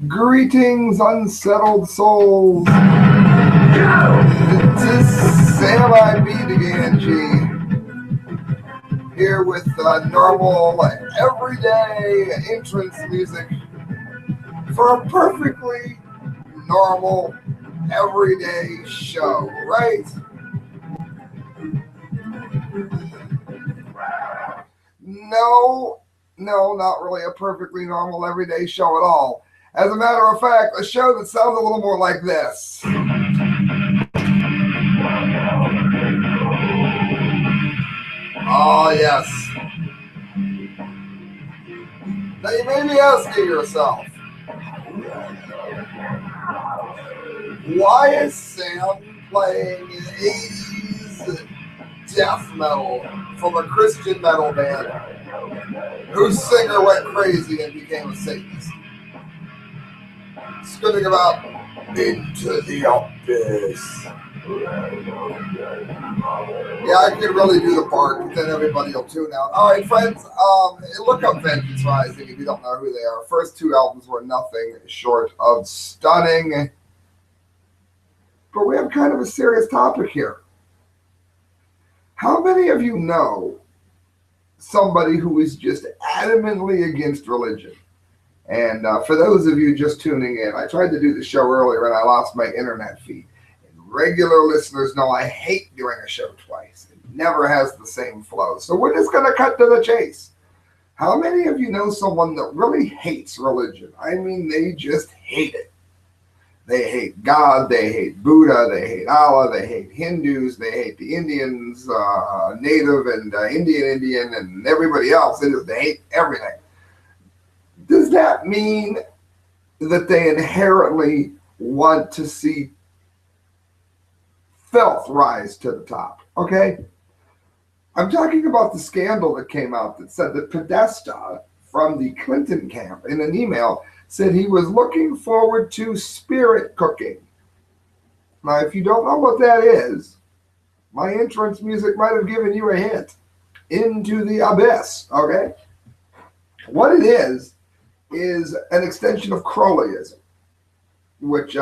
Greetings, unsettled souls. This is Sam I.B. Gangi here with normal, everyday entrance music for a perfectly normal, everyday show, right? No, not really a perfectly normal, everyday show at all. As a matter of fact, a show that sounds a little more like this. Oh, yes. Now you may be asking yourself, why is Sam playing 80s death metal from a Christian metal band whose singer went crazy and became a Satanist? Spinning about into the abyss. Yeah, I could really do the part, but then everybody will tune out. All right, friends, look up Vengeance Rising if you don't know who they are. First two albums were nothing short of stunning. But we have kind of a serious topic here. How many of you know somebody who is just adamantly against religion? And for those of you just tuning in, I tried to do the show earlier and I lost my internet feed. And regular listeners know I hate doing a show twice. It never has the same flow. So we're just going to cut to the chase. How many of you know someone that really hates religion? I mean, they just hate it. They hate God, they hate Buddha, they hate Allah, they hate Hindus, they hate the Indians, Native and Indian, and everybody else. They hate everything. Does that mean that they inherently want to see filth rise to the top? Okay? I'm talking about the scandal that came out that said that Podesta from the Clinton camp in an email said he was looking forward to spirit cooking. Now, if you don't know what that is, my entrance music might have given you a hint. Into the abyss, okay? What it is an extension of Crowleyism, which,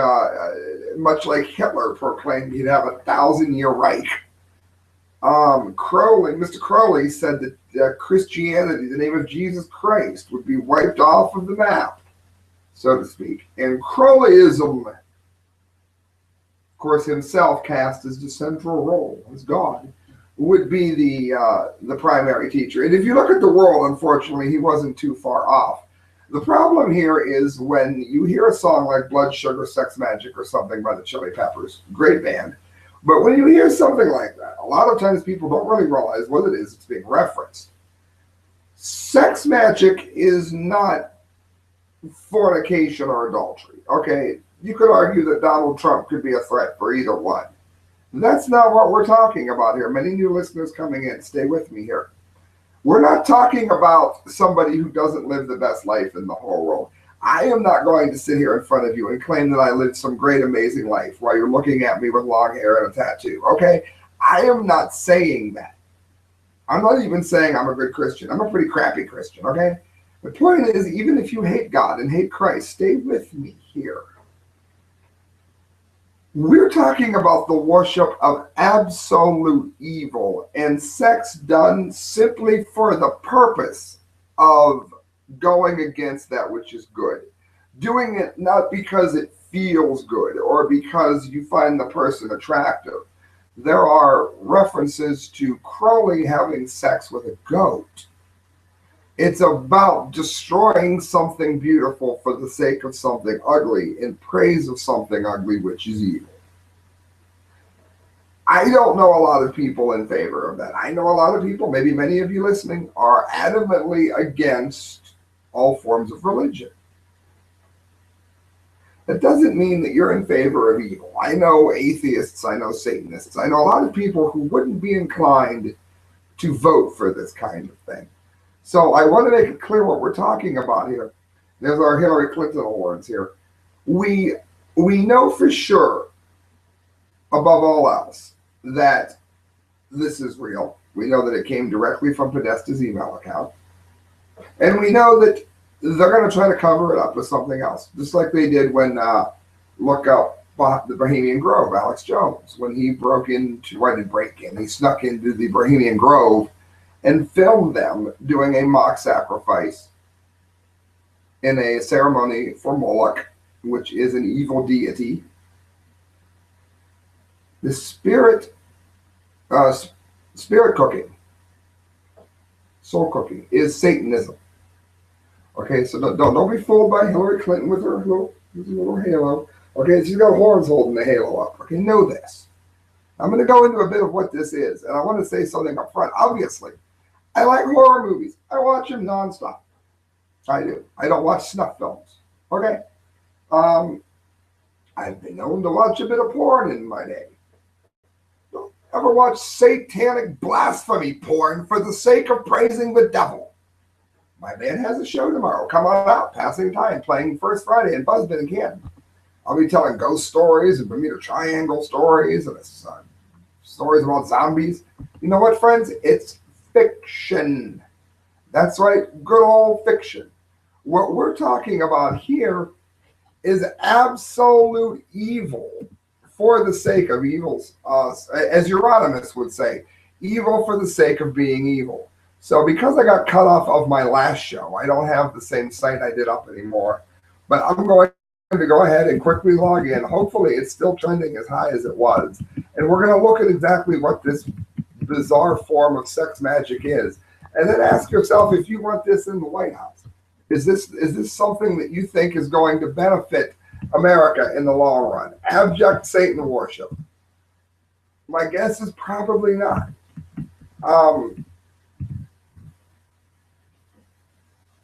much like Hitler proclaimed he'd have a 1,000-year Reich. Mr. Crowley said that Christianity, the name of Jesus Christ, would be wiped off of the map, so to speak. And Crowleyism, of course, himself cast as the central role as God, would be the primary teacher. And if you look at the world, unfortunately, he wasn't too far off. The problem here is when you hear a song like Blood Sugar Sex Magic or something by the Chili Peppers, great band, but when you hear something like that, a lot of times people don't really realize what it is that's being referenced. Sex magic is not fornication or adultery. Okay, you could argue that Donald Trump could be a threat for either one. That's not what we're talking about here. Many new listeners coming in, stay with me here. We're not talking about somebody who doesn't live the best life in the whole world. I am not going to sit here in front of you and claim that I lived some great, amazing life while you're looking at me with long hair and a tattoo, okay? I am not saying that. I'm not even saying I'm a good Christian. I'm a pretty crappy Christian, okay? The point is, even if you hate God and hate Christ, stay with me here. We're talking about the worship of absolute evil and sex done simply for the purpose of going against that which is good. Doing it not because it feels good or because you find the person attractive. There are references to Crowley having sex with a goat. It's about destroying something beautiful for the sake of something ugly in praise of something ugly, which is evil. I don't know a lot of people in favor of that. I know a lot of people, maybe many of you listening, are adamantly against all forms of religion. That doesn't mean that you're in favor of evil. I know atheists, I know Satanists, I know a lot of people who wouldn't be inclined to vote for this kind of thing. So I want to make it clear what we're talking about here. There's our Hillary Clinton awards here. We know for sure, above all else, that this is real. We know that it came directly from Podesta's email account. And we know that they're going to try to cover it up with something else, just like they did when look up the Bohemian Grove, Alex Jones, when he broke into, why did break in? He snuck into the Bohemian Grove and filmed them doing a mock sacrifice in a ceremony for Moloch, which is an evil deity. The spirit cooking, soul cooking, is Satanism. Okay, so don't be fooled by Hillary Clinton with her little halo. Okay, she's got horns holding the halo up. Okay, know this. I'm going to go into a bit of what this is, and I want to say something up front. Obviously, I like horror movies. I watch them nonstop. I do. I don't watch snuff films. Okay? I've been known to watch a bit of porn in my day. Don't ever watch satanic blasphemy porn for the sake of praising the devil. My band has a show tomorrow. Come on out. Passing time. Playing First Friday in Buzzbin and Canton. I'll be telling ghost stories and Bermuda Triangle stories and stories about zombies. You know what, friends? It's fiction. That's right. Good old fiction. What we're talking about here is absolute evil for the sake of evils. As Euronymous would say, evil for the sake of being evil. So because I got cut off of my last show, I don't have the same site I did up anymore. But I'm going to go ahead and quickly log in. Hopefully it's still trending as high as it was. And we're going to look at exactly what this bizarre form of sex magic is. And then ask yourself if you want this in the White House. Is this something that you think is going to benefit America in the long run? Abject Satan worship. My guess is probably not.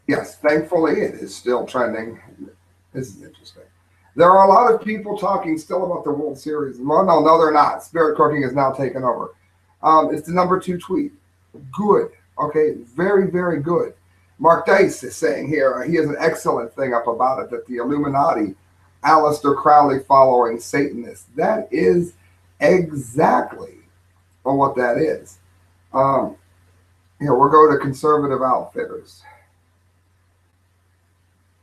Yes, thankfully it is still trending. This is interesting. There are a lot of people talking still about the World Series. Well, no, they're not. Spirit cooking is now taken over. It's the #2 tweet. Good. Okay, very, very good. Mark Dice is saying here, he has an excellent thing up about it, that the Illuminati, Aleister Crowley following Satanists. That is exactly what that is. Here, we'll go to Conservative Outfitters.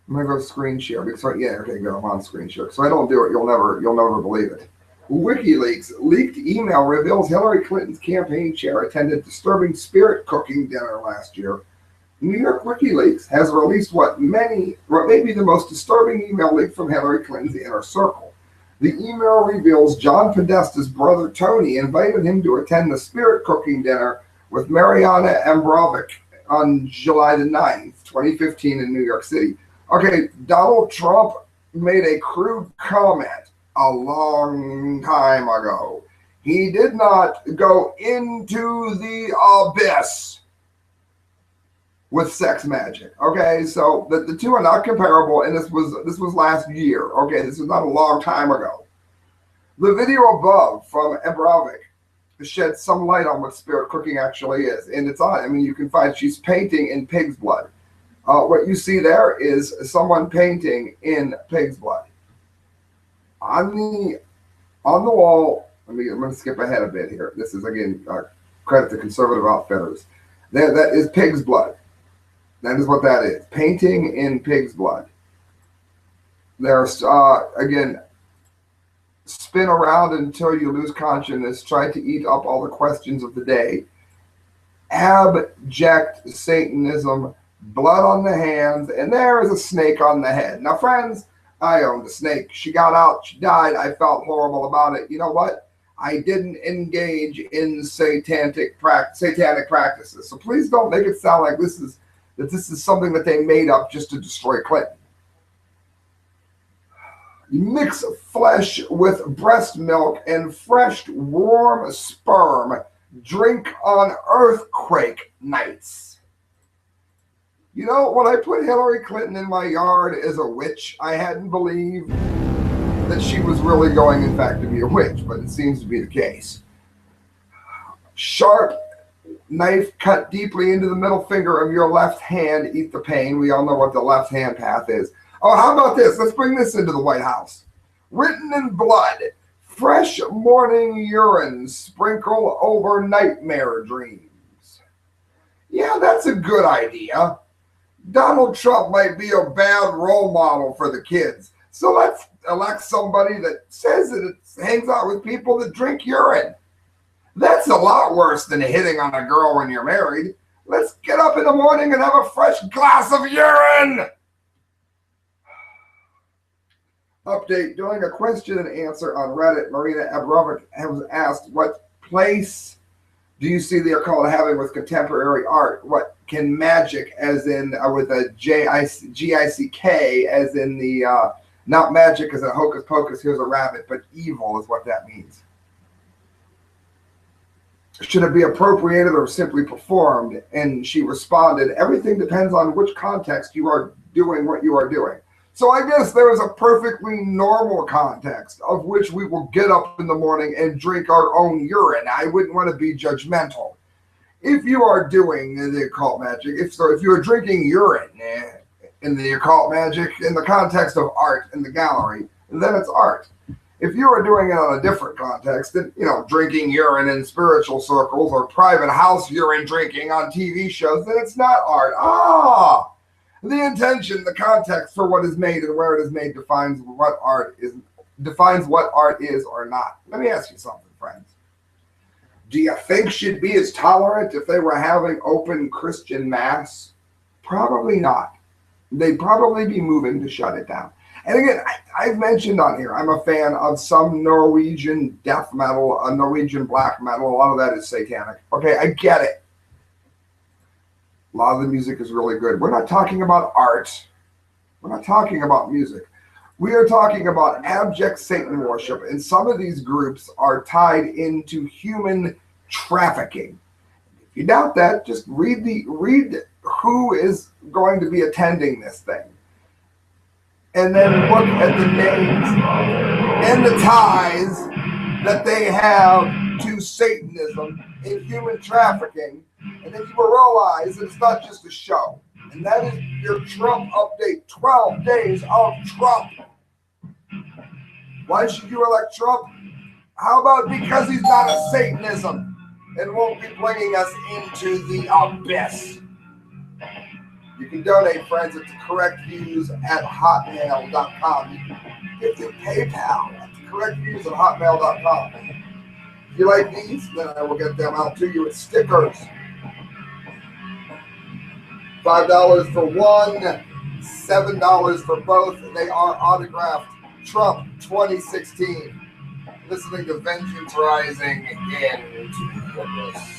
I'm gonna go to screen share because okay, good. I'm on screen share. So I don't do it, you'll never believe it. WikiLeaks leaked email reveals Hillary Clinton's campaign chair attended disturbing spirit cooking dinner last year. New York WikiLeaks has released what may be the most disturbing email leak from Hillary Clinton's inner circle. The email reveals John Podesta's brother Tony invited him to attend the spirit cooking dinner with Mariana Ambrovic on July the 9th, 2015 in New York City. Okay, Donald Trump made a crude comment a long time ago. He did not go into the abyss with sex magic. Okay, so the two are not comparable, and this was last year. Okay, this is not a long time ago. The video above from Ebrovic sheds some light on what spirit cooking actually is, and it's on. I mean, you can find she's painting in pig's blood. What you see there is someone painting in pig's blood. On the wall, I'm going to skip ahead a bit here. This is, again, credit to Conservative Outfitters. That is pig's blood. That is what that is. Painting in pig's blood. There's, again, spin around until you lose consciousness. Try to eat up all the questions of the day. Abject Satanism. Blood on the hands, and there is a snake on the head. Now, friends, I owned a snake. She got out. She died. I felt horrible about it. You know what? I didn't engage in satanic practices. So please don't make it sound like this is something that they made up just to destroy Clinton. You mix flesh with breast milk and fresh warm sperm. Drink on earthquake nights. You know, when I put Hillary Clinton in my yard as a witch, I hadn't believed that she was really going, in fact, to be a witch, but it seems to be the case. Sharp knife cut deeply into the middle finger of your left hand. Eat the pain. We all know what the left hand path is. Oh, how about this? Let's bring this into the White House. Written in blood, fresh morning urine sprinkle over nightmare dreams. Yeah, that's a good idea. Donald Trump might be a bad role model for the kids. So let's elect somebody that says that it hangs out with people that drink urine. That's a lot worse than hitting on a girl when you're married. Let's get up in the morning and have a fresh glass of urine. Update, doing a question and answer on Reddit, Marina Abrovic was asked, what place do you see the occult having with contemporary art? What can magic, as in with a G-I-C-K, as in the, not magic as a hocus pocus, here's a rabbit, but evil is what that means. Should it be appropriated or simply performed? And she responded, everything depends on which context you are doing what you are doing. So I guess there is a perfectly normal context of which we will get up in the morning and drink our own urine. I wouldn't want to be judgmental. If you are doing the occult magic, if you are drinking urine in the occult magic, in the context of art in the gallery, then it's art. If you are doing it on a different context, then, drinking urine in spiritual circles or private house urine drinking on TV shows, then it's not art. The intention, the context for what is made and where it is made defines what art is or not. Let me ask you something, friends. Do you think she'd be as tolerant if they were having open Christian mass? Probably not. They'd probably be moving to shut it down. And again, I've mentioned on here, I'm a fan of some Norwegian death metal, Norwegian black metal. A lot of that is satanic. Okay, I get it. A lot of the music is really good. We're not talking about art. We're not talking about music. We are talking about abject Satan worship. And some of these groups are tied into human trafficking. If you doubt that, just read who is going to be attending this thing. And then look at the names and the ties that they have to Satanism and human trafficking. And then you will realize that it's not just a show. And that is your Trump update, 12 days of Trump. Why should you elect Trump? How about because he's not a Satanism and won't be bringing us into the abyss? You can donate, friends, at correctviews@hotmail.com. You can get to PayPal at correctviews@hotmail.com. If you like these, then I will get them out to you as stickers. $5 for one, $7 for both. They are autographed. Trump 2016. Listening to Vengeance Rising into the abyss.